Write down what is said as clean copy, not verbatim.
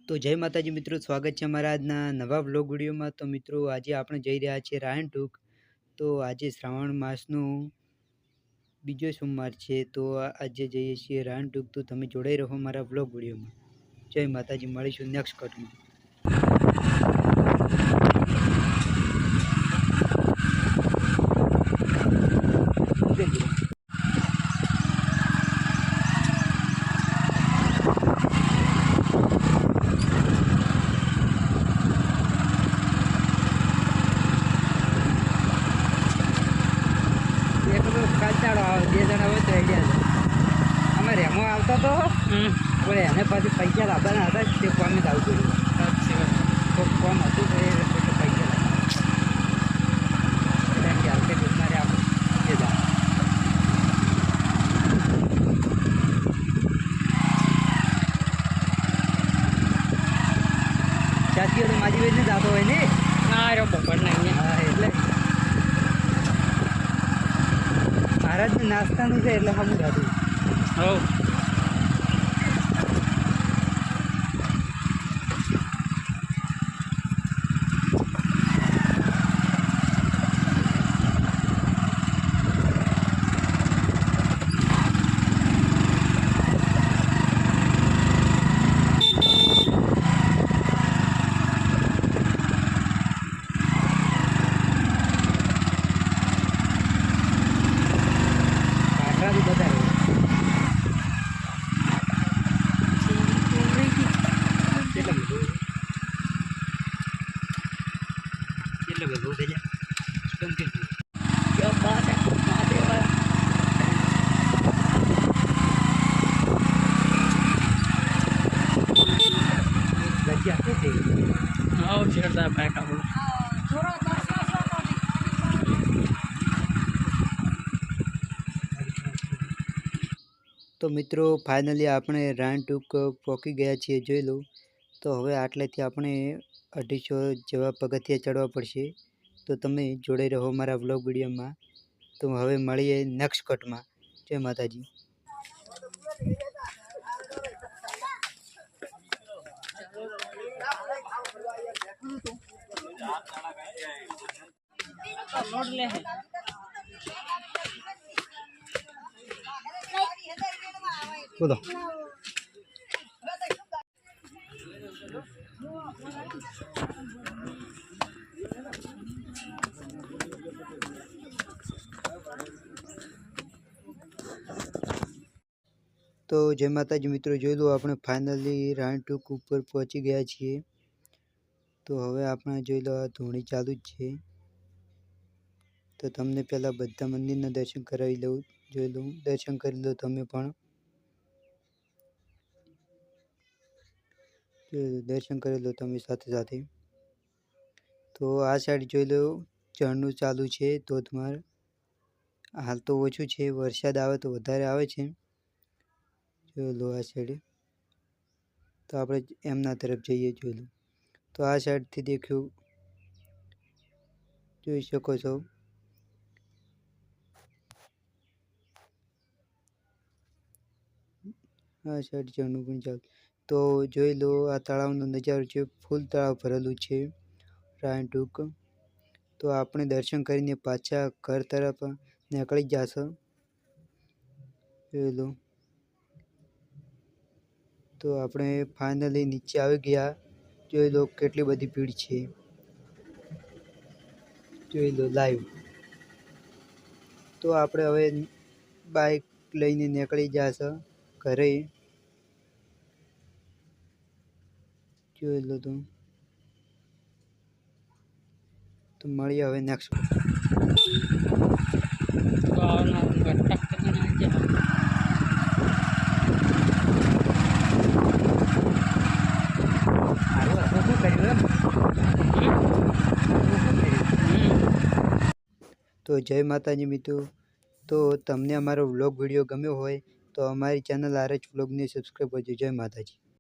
તો જય માતાજી મિત્રો, સ્વાગત છે અમારા આજના નવા વ્લોગ વિડીયોમાં। તો મિત્રો આજે આપણે જઈ રહ્યા છીએ રાયણટૂક। તો આજે શ્રાવણ માસનો બીજો સોમવાર છે, તો આજે જઈએ છીએ રાયણટૂક। તો તમે જોડાઈ રહો મારા વ્લોગ વિડીયોમાં। જય માતાજી, મળીશું નેક્સ્ટ કટમાં। કાચાળો આવે, બે જણા હોય તો આઈડિયા છે। અમે રેમો આવતો તો બોલે એને પાછું પૈસા લાવવાના હતા, તે કોમે જ આવતું રહ્યું। તો કોમ હતું તો એ રસ્તે પૈસા લાવ્યા એટલે હાલતે દૂધમાં આપણે એ જા ચાચીઓ તો માજી વેચને જતો હોય ને। હા રો બપોર ના હા, એટલે મહારાજને નાસ્તાનું છે એટલે હમું હતું। હો બધું થઈ જાય કેમ કે क्या बात है महादेव। गजिया के थे आओ शेरदा पैक आओ। તો મિત્રો ફાઇનલી આપણે રાયણટૂક પહોંચી ગયા છીએ, જોઈ લો। તો હવે આટલેથી આપણે 250 જેવા પગથિયા ચડવા પડશે। તો તમે જોડાઈ રહો મારા વ્લોગ વિડીયોમાં। તો હવે મળીએ નેક્સ્ટ કટમાં। જય માતાજી। બોલો તો જય માતાજી મિત્રો, જોઈ લો આપણે ફાઇનલી રાયણટૂક ઉપર પહોંચી ગયા છીએ। તો હવે આપણે જોઈ લો આ ધૂણી ચાલુ જ છે। તો તમને પહેલાં બધા મંદિરના દર્શન કરાવી લઉં, જોઈ લઉં, દર્શન કરી લો તમે પણ। દર્શન કરી લો તમે સાથે સાથે। તો આ સાઈડ જોઈ લો ઝરણું ચાલુ છે ધોધમાર। હાલ તો ઓછું છે, વરસાદ આવે તો વધારે આવે છે। જોઈ લો આ સાઈડ। તો આપણે એમના તરફ જઈએ, જોઈ લો। તો આ સાઈડથી દેખ્યું જોઈ શકો છો। આ સાઈડ ઝરણું પણ ચાલુ। તો જોઈ લો આ તળાવનો નજારો છે, ફૂલ તળાવ ભરેલું છે રાયણટૂક। તો આપણે દર્શન કરીને પાછા ઘર તરફ નીકળી જશું, જોઈ લો। તો આપણે ફાઇનલી નીચે આવી ગયા, જોઈ લો કેટલી બધી ભીડ છે, જોઈ લો લાઈવ। તો આપણે હવે બાઇક લઈને નીકળી જશું ઘરે, જોઈ લો। તો મળીએ હવે નેક્સ્ટ। તો જય માતાજી મિત્રો, તો તમને અમારો વ્લોગ વિડીયો ગમ્યો હોય તો અમારી ચેનલ RH વ્લોગને સબસ્ક્રાઈબ કરજો। જય માતાજી।